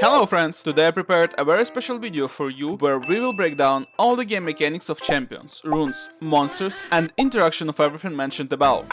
Hello friends! Today I prepared a very special video for you where we will break down all the game mechanics of champions, runes, monsters and interaction of everything mentioned above.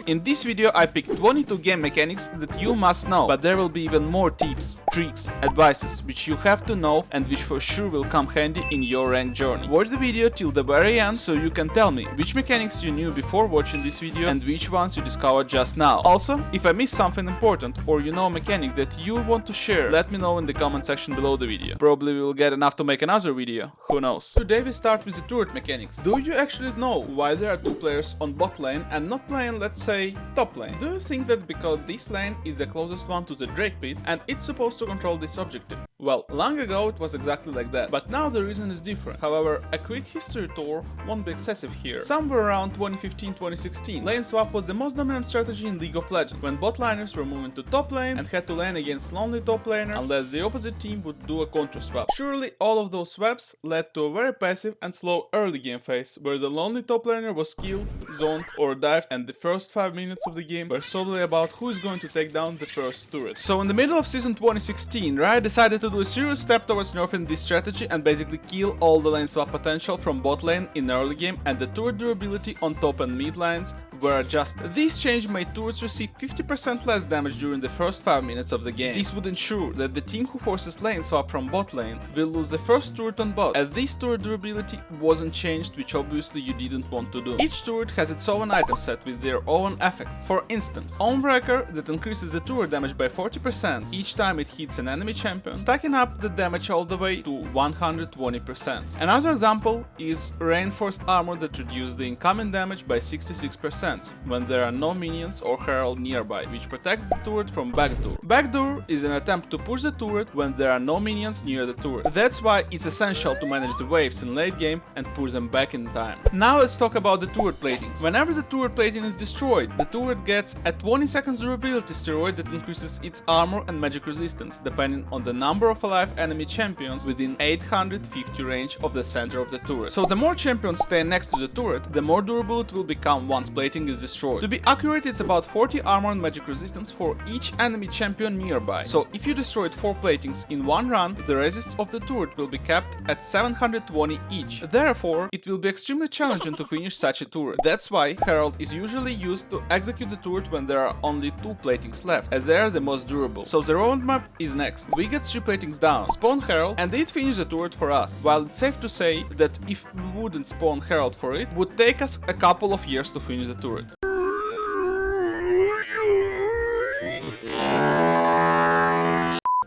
In this video I picked 22 game mechanics that you must know, but there will be even more tips, tricks, advices which you have to know and which for sure will come handy in your rank journey. Watch the video till the very end so you can tell me which mechanics you knew before watching this video and which ones you discovered just now. Also, if I missed something important or you know a mechanic that you want to share, let me know in the comment section below the video. Probably we will get enough to make another video, who knows. Today we start with the turret mechanics. Do you actually know why there are two players on bot lane and not playing, let's say, top lane? Do you think that's because this lane is the closest one to the Drake pit and it's supposed to control this objective? Well, long ago it was exactly like that, but now the reason is different. However, a quick history tour won't be excessive here. Somewhere around 2015-2016, lane swap was the most dominant strategy in League of Legends, when bot laners were moving to top lane and had to lane against lonely top laner unless the opposite team would do a counter swap. Surely all of those swaps led to a very passive and slow early game phase, where the lonely top laner was killed, zoned or dived, and the first 5 minutes of the game were solely about who is going to take down the first turret. So in the middle of season 2016, Riot decided to do a serious step towards nerfing this strategy and basically kill all the lane swap potential from bot lane in early game, and the turret durability on top and mid lanes were adjusted. This change made turrets receive 50% less damage during the first 5 minutes of the game. This would ensure that the team who forces lane swap from bot lane will lose the first turret on bot, as this turret durability wasn't changed, which obviously you didn't want to do. Each turret has its own item set with their own effects. For instance, Ownbreaker that increases the turret damage by 40% each time it hits an enemy champion, stacking up the damage all the way to 120%. Another example is Reinforced Armor that reduces the incoming damage by 66% when there are no minions or herald nearby, which protects the turret from backdoor. Backdoor is an attempt to push the turret when there are no minions near the turret. That's why it's essential to manage the waves in late game and push them back in time. Now let's talk about the turret platings. Whenever the turret plating is destroyed, the turret gets a 20 seconds durability steroid that increases its armor and magic resistance depending on the number of alive enemy champions within 850 range of the center of the turret. So the more champions stay next to the turret, the more durable it will become once plating is destroyed. To be accurate, it's about 40 armor and magic resistance for each enemy champion nearby. So if you destroyed 4 platings in one run, the resists of the turret will be capped at 720 each. Therefore, it will be extremely challenging to finish such a turret. That's why Herald is usually used to execute the turret when there are only 2 platings left, as they are the most durable. So the roadmap is next. We get 3 platings down, spawn Herald, and it finish the turret for us. While it's safe to say that if we wouldn't spawn Herald for it, would take us a couple of years to finish the turret.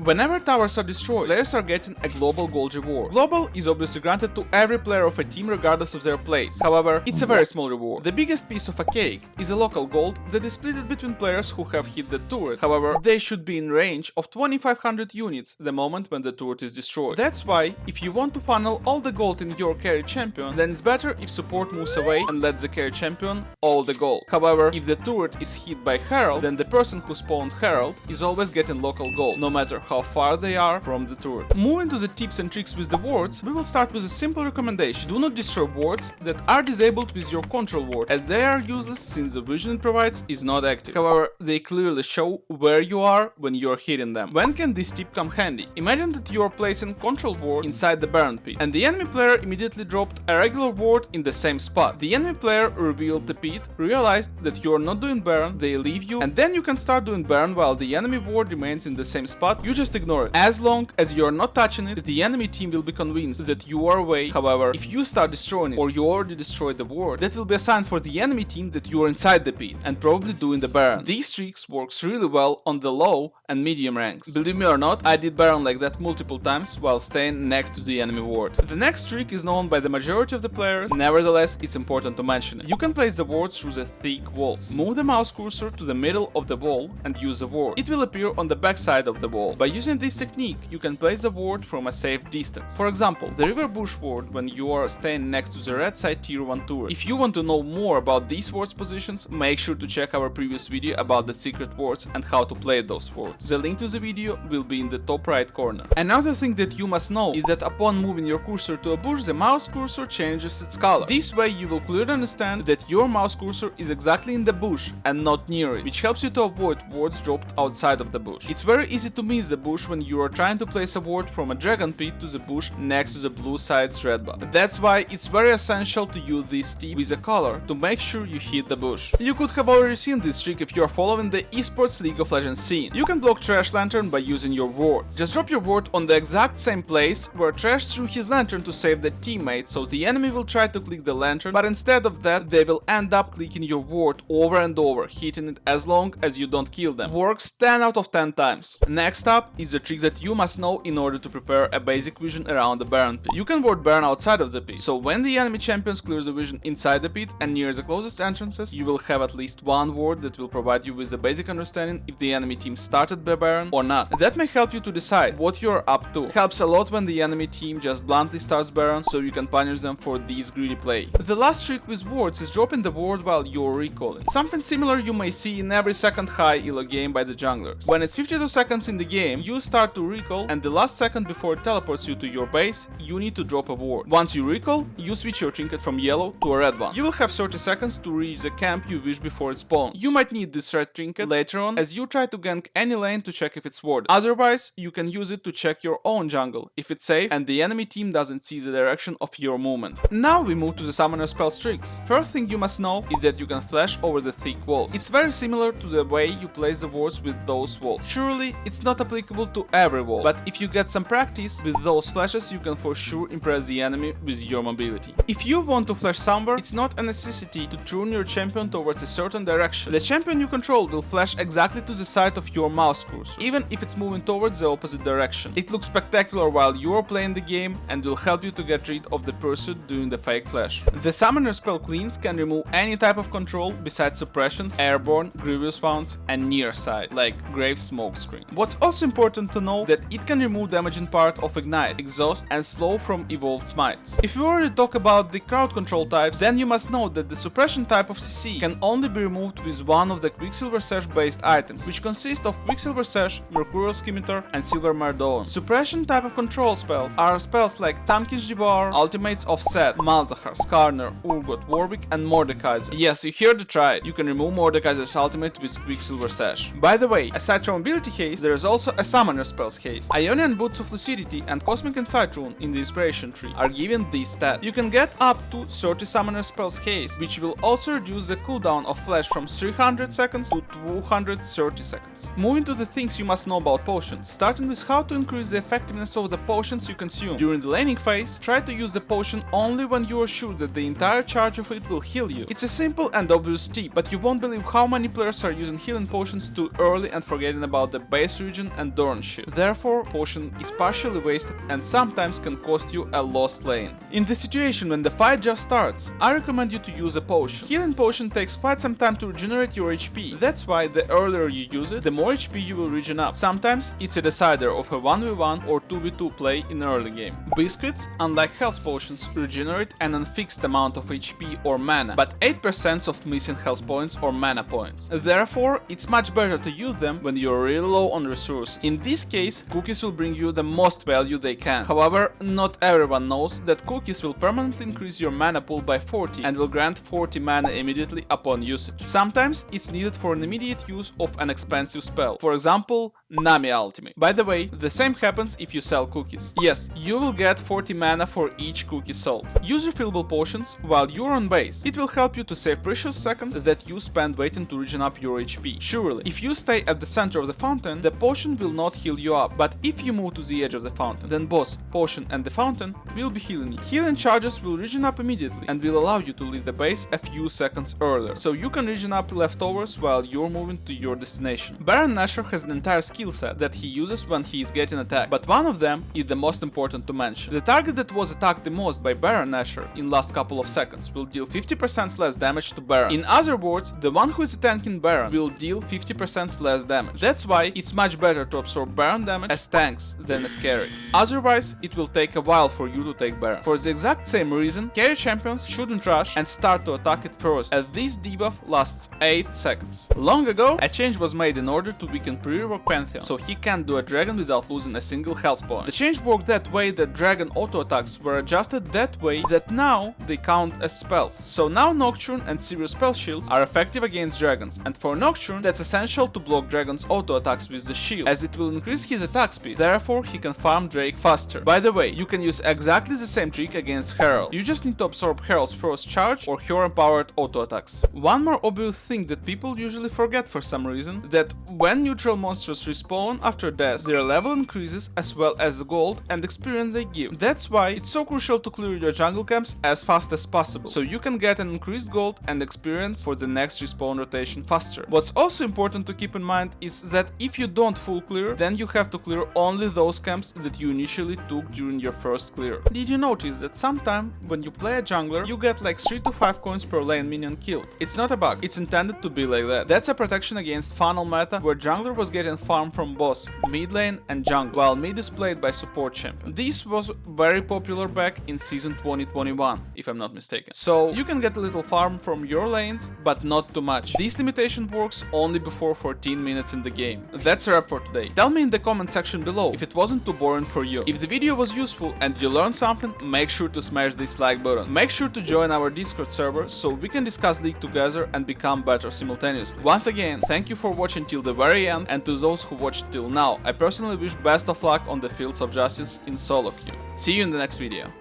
Whenever towers are destroyed, players are getting a global gold reward. Global is obviously granted to every player of a team regardless of their place. However, it's a very small reward. The biggest piece of a cake is a local gold that is split between players who have hit the turret. However, they should be in range of 2500 units the moment when the turret is destroyed. That's why, if you want to funnel all the gold in your carry champion, then it's better if support moves away and lets the carry champion all the gold. However, if the turret is hit by Herald, then the person who spawned Herald is always getting local gold, no matter how far they are from the turret. Moving to the tips and tricks with the wards, we will start with a simple recommendation. Do not destroy wards that are disabled with your control ward, as they are useless since the vision it provides is not active. However, they clearly show where you are when you are hitting them. When can this tip come handy? Imagine that you are placing control ward inside the Baron pit, and the enemy player immediately dropped a regular ward in the same spot. The enemy player revealed the pit, realized that you are not doing Baron, they leave you, and then you can start doing Baron while the enemy ward remains in the same spot. You just ignore it. As long as you are not touching it, the enemy team will be convinced that you are away. However, if you start destroying it or you already destroyed the ward, that will be a sign for the enemy team that you are inside the pit and probably doing the Baron. These tricks works really well on the low and medium ranks. Believe me or not, I did Baron like that multiple times while staying next to the enemy ward. The next trick is known by the majority of the players, nevertheless it's important to mention it. You can place the ward through the thick walls. Move the mouse cursor to the middle of the wall and use the ward. It will appear on the back side of the wall. By using this technique, you can place the ward from a safe distance. For example, the River Bush ward when you are staying next to the red side tier 1 turret. If you want to know more about these wards positions, make sure to check our previous video about the secret wards and how to play those wards. The link to the video will be in the top right corner. Another thing that you must know is that upon moving your cursor to a bush, the mouse cursor changes its color. This way you will clearly understand that your mouse cursor is exactly in the bush and not near it, which helps you to avoid wards dropped outside of the bush. It's very easy to miss the the bush when you are trying to place a ward from a dragon pit to the bush next to the blue side's red buff. That's why it's very essential to use this tip with a color to make sure you hit the bush. You could have already seen this trick if you are following the esports League of Legends scene. You can block Trash Lantern by using your wards. Just drop your ward on the exact same place where Trash threw his lantern to save the teammate, so the enemy will try to click the lantern, but instead of that they will end up clicking your ward over and over, hitting it as long as you don't kill them. Works 10 out of 10 times. Next up is a trick that you must know in order to prepare a basic vision around the Baron pit. You can ward Baron outside of the pit, so when the enemy champions clears the vision inside the pit and near the closest entrances, you will have at least one ward that will provide you with a basic understanding if the enemy team started the Baron or not. That may help you to decide what you are up to. Helps a lot when the enemy team just bluntly starts Baron, so you can punish them for this greedy play. The last trick with wards is dropping the ward while you're recalling. Something similar you may see in every second high elo game by the junglers. When it's 52 seconds in the game, you start to recall, and the last second before it teleports you to your base, you need to drop a ward. Once you recall, you switch your trinket from yellow to a red one. You will have 30 seconds to reach the camp you wish before it spawns. You might need this red trinket later on as you try to gank any lane to check if it's warded. Otherwise, you can use it to check your own jungle if it's safe and the enemy team doesn't see the direction of your movement. Now we move to the summoner spell's tricks. First thing you must know is that you can flash over the thick walls. It's very similar to the way you place the wards with those walls. Surely, it's not applicable to every wall, but if you get some practice with those flashes, you can for sure impress the enemy with your mobility. If you want to flash somewhere, it's not a necessity to turn your champion towards a certain direction. The champion you control will flash exactly to the side of your mouse cursor, even if it's moving towards the opposite direction. It looks spectacular while you are playing the game and will help you to get rid of the pursuit doing the fake flash. The summoner spell cleans can remove any type of control besides suppressions, airborne, grievous wounds, and near side, like Grave Smokescreen. What's also important to know that it can remove damaging part of Ignite, Exhaust, and Slow from evolved smites. If we already talk about the crowd control types, then you must know that the suppression type of CC can only be removed with one of the Quicksilver Sash based items, which consist of Quicksilver Sash, Mercurial Scimitar, and Silver Mardoan. Suppression type of control spells are spells like Tamkin's Devour, Ultimates of Set, Malzahar, Skarner, Urgot, Warwick, and Mordekaiser. Yes, you heard it right, you can remove Mordekaiser's ultimate with Quicksilver Sash. By the way, aside from ability haste, there is also a summoner spell's haste. Ionian Boots of Lucidity and Cosmic Insight Rune in the inspiration tree are given this stat. You can get up to 30 summoner spells haste, which will also reduce the cooldown of flash from 300 seconds to 230 seconds. Moving to the things you must know about potions, starting with how to increase the effectiveness of the potions you consume. During the laning phase, try to use the potion only when you are sure that the entire charge of it will heal you. It's a simple and obvious tip, but you won't believe how many players are using healing potions too early and forgetting about the base region and Dorn shit. Therefore, potion is partially wasted and sometimes can cost you a lost lane. In the situation when the fight just starts, I recommend you to use a potion. Healing potion takes quite some time to regenerate your HP. That's why the earlier you use it, the more HP you will regen up. Sometimes it's a decider of a 1v1 or 2v2 play in early game. Biscuits, unlike health potions, regenerate an unfixed amount of HP or mana, but 8% of missing health points or mana points. Therefore, it's much better to use them when you're really low on resources. In this case, cookies will bring you the most value they can. However, not everyone knows that cookies will permanently increase your mana pool by 40 and will grant 40 mana immediately upon usage. Sometimes it's needed for an immediate use of an expensive spell, for example, Nami Ultimate. By the way, the same happens if you sell cookies. Yes, you will get 40 mana for each cookie sold. Use refillable potions while you're on base. It will help you to save precious seconds that you spend waiting to regen up your HP. Surely, if you stay at the center of the fountain, the potion will not heal you up, but if you move to the edge of the fountain, then both potion and the fountain will be healing you. Healing charges will regen up immediately and will allow you to leave the base a few seconds earlier, so you can regen up leftovers while you're moving to your destination. Baron Nashor has an entire skill set that he uses when he is getting attacked, but one of them is the most important to mention. The target that was attacked the most by Baron Nashor in last couple of seconds will deal 50% less damage to Baron. In other words, the one who is tanking Baron will deal 50% less damage. That's why it's much better to absorb Baron damage as tanks than as carries. Otherwise, it will take a while for you to take Baron. For the exact same reason, carry champions shouldn't rush and start to attack it first, as this debuff lasts 8 seconds. Long ago, a change was made in order to weaken pre-rework Pantheon, so he can't do a dragon without losing a single health point. The change worked that way that dragon auto attacks were adjusted that way that now they count as spells. So now Nocturne and Serious spell shields are effective against dragons, and for Nocturne that's essential to block dragon's auto attacks with the shield, as it will increase his attack speed, therefore he can farm Drake faster. By the way, you can use exactly the same trick against Herald. You just need to absorb Herald's first charge or her empowered auto attacks. One more obvious thing that people usually forget for some reason, that when neutral monsters respawn after death, their level increases as well as the gold and experience they give. That's why it's so crucial to clear your jungle camps as fast as possible, so you can get an increased gold and experience for the next respawn rotation faster. What's also important to keep in mind is that if you don't full clear, then you have to clear only those camps that you initially took during your first clear. Did you notice that sometimes when you play a jungler, you get like 3 to 5 coins per lane minion killed? It's not a bug, it's intended to be like that. That's a protection against funnel meta where jungler was getting farm from boss, mid lane and jungle, while mid is played by support champion. This was very popular back in season 2021, if I'm not mistaken. So you can get a little farm from your lanes, but not too much. This limitation works only before 14 minutes in the game. That's a wrap for today. Tell me in the comment section below if it wasn't too boring for you. If the video was useful and you learned something, make sure to smash this like button. Make sure to join our Discord server so we can discuss League together and become better simultaneously. Once again, thank you for watching till the very end, and to those who watched till now, I personally wish best of luck on the fields of justice in solo queue. See you in the next video.